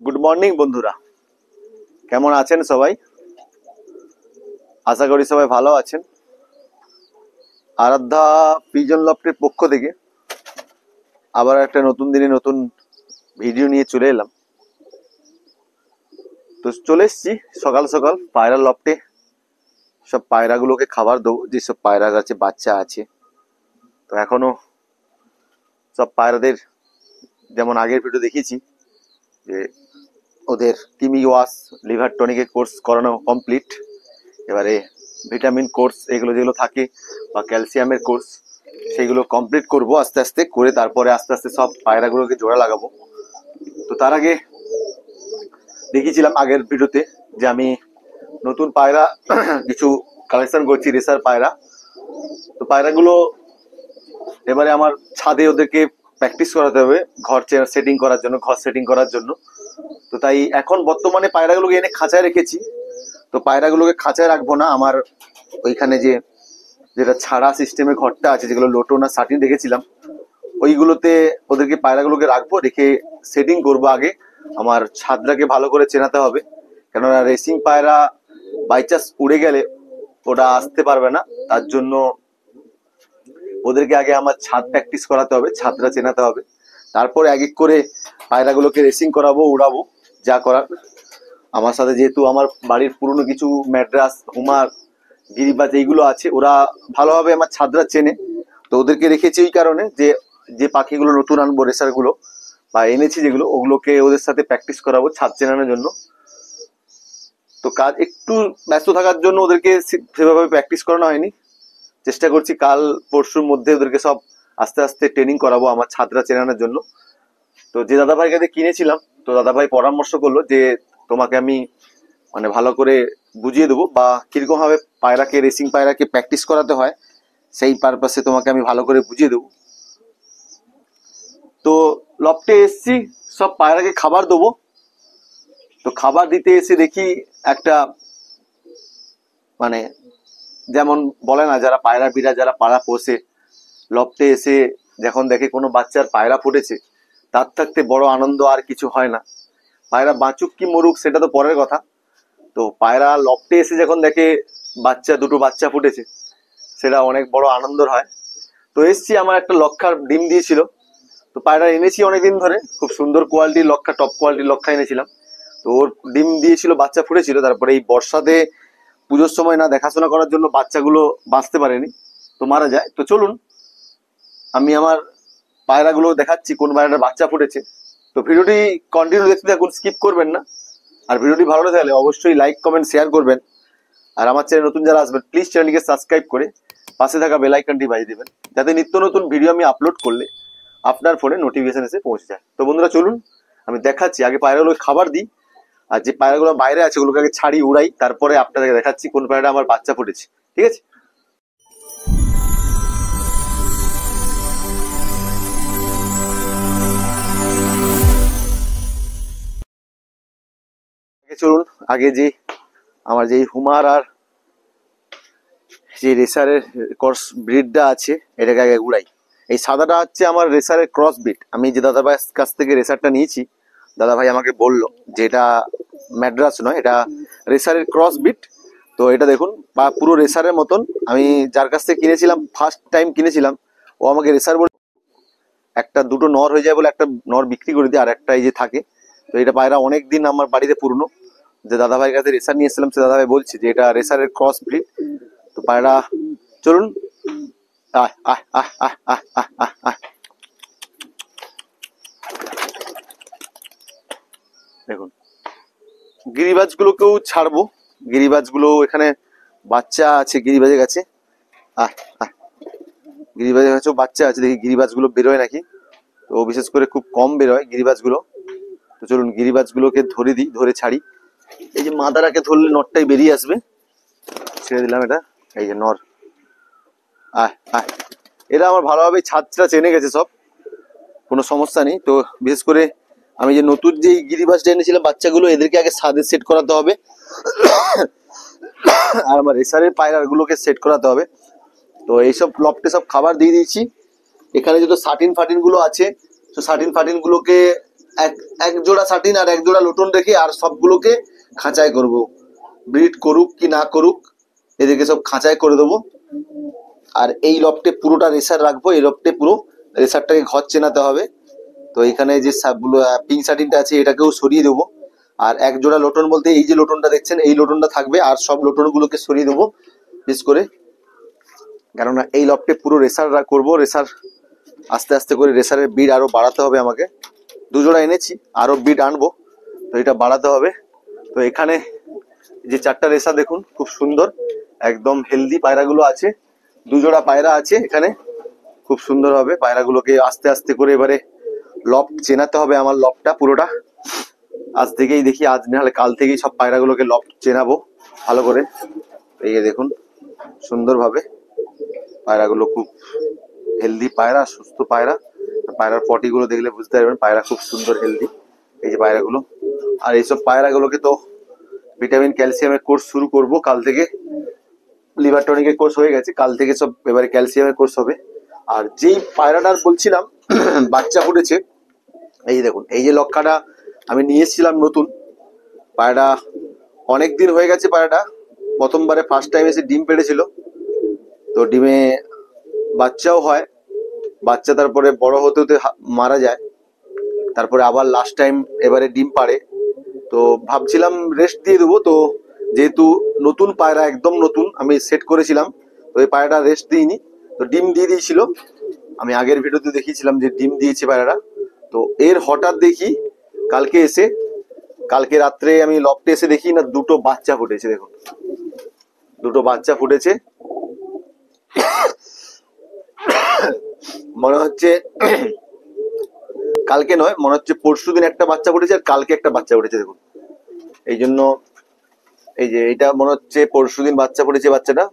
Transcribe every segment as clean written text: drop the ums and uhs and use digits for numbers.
Good morning বন্ধুরা, কেমন আছেন সবাই? আশা করি সবাই ভালো আছেন। আরাধ্যা পিজন লফটের পক্ষ থেকে আবার একটা নতুন দিনে নতুন ভিডিও নিয়ে চলে এলাম। তো চলে এসছি সকাল সকাল পায়রা লফটে। সব পায়রাগুলোকে খাবার দেবো, যেসব পায়রা গাছে বাচ্চা আছে। তো এখনো সব পায়রাদের যেমন আগের ভিডিও দেখিয়েছি যে ওদের কিমি ওয়াশ লিভার টনিকের কোর্স করানো কমপ্লিট। এবারে ভিটামিন কোর্স এগুলো যেগুলো থাকে বা ক্যালসিয়ামের কোর্স সেইগুলো কমপ্লিট করব আস্তে আস্তে করে, তারপরে আস্তে আস্তে সব পায়রাগুলোকে জোড়া লাগাবো। তো তার আগে দেখিয়েছিলাম আগের ভিডিওতে যে আমি নতুন পায়রা কিছু কালেকশন করছি, রেসার পায়রা। তো পায়রাগুলো এবারে আমার ছাদে ওদেরকে প্র্যাকটিস করাতে হবে ঘর সেটিং করার জন্য, ঘর সেটিং করার জন্য। তো তাই এখন বর্তমানে পায়রাগুলোকে এনে খাঁচায় রেখেছি। তো পায়রাগুলোকে খাঁচায় রাখবো না, আমার ওইখানে যেটা ছাড়া সিস্টেমের ঘরটা আছে, যেগুলো লোটন আর সাটিন রেখেছিলাম, ওইগুলোতে ওদেরকে পায়রাগুলোকে রাখবো, রেখে সেটিং করবো। আগে আমার ছাদটাকে ভালো করে চেনাতে হবে, কেননা রেসিং পায়রা বাই চান্স উড়ে গেলে ওটা আসতে পারবে না। তার জন্য ওদেরকে আগে আমার ছাদ প্র্যাকটিস করাতে হবে, ছাদটা চেনাতে হবে, তারপরে এক এক করে পায়রাগুলোকে রেসিং করাবো, উড়াবো, যা করার। আমার সাথে যেহেতু আমার বাড়ির পুরনো কিছু ম্যাড্রাস, হুমার, গিরিবাজ এইগুলো আছে, ওরা ভালোভাবে আমার ছাদরা চেনে। তো ওদেরকে রেখেছি এই কারণে যে যে পাখিগুলো নতুন আনবো, রেসারগুলো বা এনেছি যেগুলো, ওগুলোকে ওদের সাথে প্র্যাকটিস করাবো ছাদ চেনানোর জন্য। তো কাজ একটু ব্যস্ত থাকার জন্য ওদেরকে সেভাবে প্র্যাকটিস করানো হয়নি। চেষ্টা করছি কাল পরশুর মধ্যে ওদেরকে সব আস্তে আস্তে ট্রেনিং করাবো আমার ছাদরা চেনানোর জন্য। তো যে দাদাভাইয়ের কাছে কিনেছিলাম, তো দাদাভাই পরামর্শ করলো যে তোমাকে আমি মানে ভালো করে বুঝিয়ে দেবো, বা কিরকম ভাবে পায়রাকে, রেসিং পায়রাকে প্র্যাকটিস করাতে হয়, সেই পারপাসে তোমাকে আমি ভালো করে বুঝিয়ে দেবো। তো লফটে এসছি, সব পায়রাকে খাবার দেবো। তো খাবার দিতে এসে দেখি একটা মানে যেমন বলে না, যারা পায়রা বিরা, যারা পায়রা পোষে, লফটে এসে যখন দেখে কোনো বাচ্চার পায়রা ফুটেছে, তার থাকতে বড় আনন্দ আর কিছু হয় না। পায়রা বাঁচুক কি মরুক সেটা তো পরের কথা। তো পায়রা লফটে এসে যখন দেখে দুটো বাচ্চা ফুটেছে, সেটা অনেক বড় আনন্দর হয়। তো এসছি, আমার একটা লক্ষার ডিম দিয়েছিল। তো পায়রা এনেছি অনেকদিন ধরে, খুব সুন্দর কোয়ালিটির লক্ষা, টপ কোয়ালিটির লক্ষা এনেছিলাম। তো ওর ডিম দিয়েছিল, বাচ্চা ফুটেছিল। তারপরে এই বর্ষাতে পুজোর সময় না দেখাশোনা করার জন্য বাচ্চাগুলো বাঁচতে পারেনি, তো মারা যায়। তো চলুন আমি আমার পায়রাগুলো দেখাচ্ছি কোন পায়রাটার বাচ্চা ফুটেছে। তো ভিডিওটি কন্টিনিউ দেখতে থাকুন, স্কিপ করবেন না। আর ভিডিওটি ভালো লাগে তাহলে অবশ্যই লাইক, কমেন্ট, শেয়ার করবেন। আর আমার চ্যানেল নতুন যারা আসবেন, প্লিজ চ্যানেলটিকে সাবস্ক্রাইব করে পাশে থাকা বেল আইকনটি বাজিয়ে দেবেন, যাতে নিত্য নতুন ভিডিও আমি আপলোড করলে আপনার ফোনে নোটিফিকেশন এসে পৌঁছে যায়। তো বন্ধুরা চলুন আমি দেখাচ্ছি, আগে পায়রাগুলোকে খাবার দিই, আর যে পায়রাগুলো বাইরে আছে ওগুলোকে আগে ছাড়ি, উড়াই, তারপরে আপনাদেরকে দেখাচ্ছি কোন পায়রাটা আমার বাচ্চা ফুটেছে। ঠিক আছে? চলুন আগে যে আমার যে হুমার আর যে রেসারের ক্রস ব্রিডটা আছে, এটাকে আগে উড়াই। এই সাদাটা হচ্ছে আমার রেসারের ক্রস ব্রিড। আমি যে দাদাভাইয়ের কাছ থেকে রেসারটা নিয়েছি, দাদাভাই আমাকে বলল যে এটা ম্যাড্রাস নয়, এটা রেসারের ক্রস ব্রিড। তো এটা দেখুন পুরো রেসারের মতন। আমি যার কাছ থেকে কিনেছিলাম, ফার্স্ট টাইম কিনেছিলাম, ও আমাকে রেসার বলে একটা দুটো নর হয়ে যায় বলে একটা নর বিক্রি করে দিই, আর একটা এই যে থাকে। তো এটা পায়রা অনেক দিন আমার বাড়িতে পুরনো, যে দাদাভাইয়ের কাছে রেসার নিয়ে এসেছিলাম, সে দাদাভাই বলছে যে এটা রেসারের ক্রস ব্রিড। তো পায়রা চলুন, আহ আহ আহ আহ আহ আহ আহ আহ দেখুন গিরিবাজ গুলোকেও ছাড়বো। গিরিবাজ গুলো এখানে বাচ্চা আছে, গিরিবাজের কাছে আহ আহ গিরিবাজের কাছেও বাচ্চা আছে, দেখি গিরিবাজ গুলো বেরোয় নাকি। তো বিশেষ করে খুব কম বেরোয় গিরিবাজ গুলো। তো চলুন গিরিবাজ গুলোকে ধরে দিই, ধরে ছাড়ি। এই যে মাদারাকে ধরলে নরটাই বেরিয়ে আসবে। ছেড়ে দিলাম এটা, এই যে নর। আহ আহ এরা আমার ভালোভাবে ছাদটা চেনে গেছে, সব কোনো সমস্যা নেই। তো বিশেষ করে আমি যে নতুন যে গিরিবাজটা এনেছিলাম বাচ্চাগুলো, এদেরকে আগে ছাদে সেট করাতে হবে, আর আমার রেসারের পায়রাগুলোকে সেট করাতে হবে। তো এইসব লফটে সব খাবার দিয়ে দিয়েছি। এখানে যত সাটিন ফাটিন গুলো আছে, তো সাটিন ফাটিন গুলোকে এক এক জোড়া সাটিন আর এক জোড়া লোটন রেখে আর সবগুলোকে খাঁচায় করব। ব্রিড করুক কি না করুক এদেরকে সব খাঁচায় করে দেবো। আর এই লফটে পুরোটা রেসার রাখবো, এই লফটে পুরো রেসারটাকে ঘর চেনাতে হবে। তো এখানে যে পিঙ্ক সাটিনটা আছে এটাকেও সরিয়ে দেবো। আর এক জোড়া লোটন বলতে এই যে লোটনটা দেখছেন এই লোটনটা থাকবে, আর সব লোটনগুলোকে সরিয়ে দেবো বিশেষ করে, কেননা এই লফটে পুরো রেসার করবো। রেসার আস্তে আস্তে করে রেসারের বিড আরো বাড়াতে হবে আমাকে। দুজোড়া এনেছি, আরো বিড আনবো, তো এটা বাড়াতে হবে। তো এখানে যে চারটা রেসার দেখুন খুব সুন্দর একদম হেলদি পায়রাগুলো আছে। দুজোড়া পায়রা আছে এখানে, খুব সুন্দর হবে। পায়রাগুলোকে আস্তে আস্তে করে এবারে লফট চেনাতে হবে আমার, লফটটা পুরোটা আজ থেকেই দেখি, আজ নাহলে কাল থেকেই সব পায়রাগুলোকে লফট চেনাবো ভালো করে। এই যে দেখুন সুন্দরভাবে পায়রাগুলো খুব হেলদি পায়রা, সুস্থ পায়রা। পায়রার পটিগুলো দেখলে বুঝতে পারবেন পায়রা খুব সুন্দর হেলদি, এই যে পায়রাগুলো। আর এইসব পায়রাগুলোকে তো ভিটামিন ক্যালসিয়ামের কোর্স শুরু করব কাল থেকে। লিভার টনিকের কোর্স হয়ে গেছে, কাল থেকে সব এবারে ক্যালসিয়ামের কোর্স হবে। আর যেই পায়রাটার বলছিলাম বাচ্চা ফুটেছে, এই দেখুন এই যে লক্ষাটা আমি নিয়ে এসেছিলাম নতুন পায়রাটা, অনেক দিন হয়ে গেছে পায়রাটা। প্রথমবারে ফার্স্ট টাইম এসে ডিম পেড়েছিল, তো ডিমে বাচ্চাও হয়, বাচ্চা তারপরে বড় হতে হতে মারা যায়, তারপরে আবার লাস্ট টাইম এবারে ডিম পাড়ে। তো ভাবছিলাম রেস্ট দিয়ে দেবো, তো যেহেতু নতুন পায়রা একদম নতুন আমি সেট করেছিলাম, তো এই পায়রাটা রেস্ট দিইনি, তো ডিম দিয়ে দিয়েছিল। আমি আগের ভিডিওতে দেখিয়েছিলাম যে ডিম দিয়েছে পায়রাটা। তো এর হঠাৎ দেখি কালকে রাত্রে আমি লফটে এসে দেখি না দুটো বাচ্চা ফুটেছে। দেখুন দুটো বাচ্চা ফুটেছে, মনে হচ্ছে কালকে নয়, মনে হচ্ছে পরশুদিন একটা বাচ্চা ফুটেছে আর কালকে একটা বাচ্চা ফুটেছে। দেখুন এই জন্য এই যে এটা মনে হচ্ছে পরশুদিন বাচ্চা ফুটেছে বাচ্চাটা,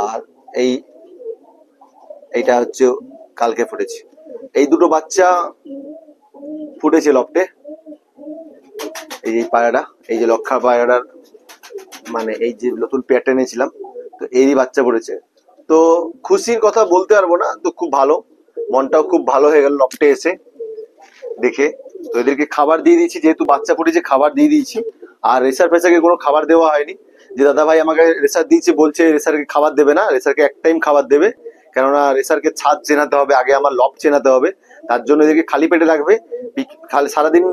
আর এইটা হচ্ছে কালকে ফুটেছে। এই দুটো বাচ্চা ফুটেছে লফটে। এই যে পায়রাটা, এই যে লক্ষা পায়রাটার মানে এই যে নতুন পেয়ারটা এনেছিলাম, তো এরই বাচ্চা পড়েছে। তো খুশির কথা বলতে পারবো না, তো খুব ভালো, মনটাও খুব ভালো হয়ে গেল লফটে এসে দেখে। তো এদেরকে খাবার দিয়ে দিয়েছি, যেহেতু বাচ্চা ফুটেছে খাবার দিয়ে দিয়েছি। আর রেসার ফেসারকে কোনো খাবার দেওয়া হয়নি, যে দাদা ভাই আমাকে রেসার দিয়েছে বলছে রেসারকে খাবার দেবে না, রেসারকে এক টাইম খাবার দেবে, কেননা রেসারকে ছাদ চেনাতে হবে আগে, আমার লফট চেনাতে হবে, তার জন্য এদেরকে খালি পেটে রাখবে, সারাদিন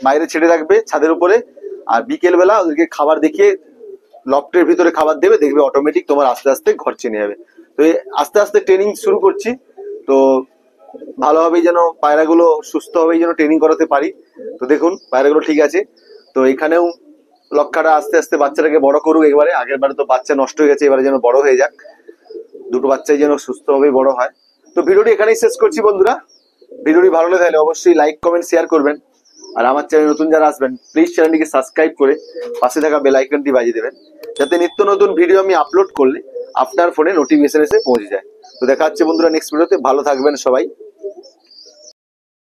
বাইরে ছেড়ে রাখবে ছাদের উপরে, আর বিকেল বেলা ওদেরকে খাবার দেখিয়ে লফটের ভিতরে খাবার দেবে, দেখবে অটোমেটিক তোমার আস্তে আস্তে ঘর চিনে যাবে। তো আস্তে আস্তে ট্রেনিং শুরু করছি, তো ভালোভাবেই যেন পায়রাগুলো সুস্থভাবেই যেন ট্রেনিং করাতে পারি। তো দেখুন পায়রাগুলো ঠিক আছে। তো এখানেও লক্ষাটা আস্তে আস্তে বাচ্চাটাকে বড় করুক, এবারে আগের বারে তো বাচ্চা নষ্ট হয়ে গেছে, এবারে যেন বড় হয়ে যাক, দুটো বাচ্চাই যেন সুস্থভাবেই বড় হয়। তো ভিডিওটি এখানেই শেষ করছি বন্ধুরা। ভিডিওটি ভালো লাগলে অবশ্যই লাইক কমেন্ট শেয়ার করবেন, আর আমার চ্যানেল নতুন যারা আসবেন প্লিজ চ্যানেলটিকে সাবস্ক্রাইব করে পাশে থাকা বেল আইকনটি বাজিয়ে দেবেন, যাতে নিত্য নতুন ভিডিও আমি আপলোড করলে আপনার ফোনে নোটিফিকেশন এসে পৌঁছে যায়। তো দেখা হচ্ছে বন্ধুরা নেক্সট ভিডিওতে, ভালো থাকবেন সবাই।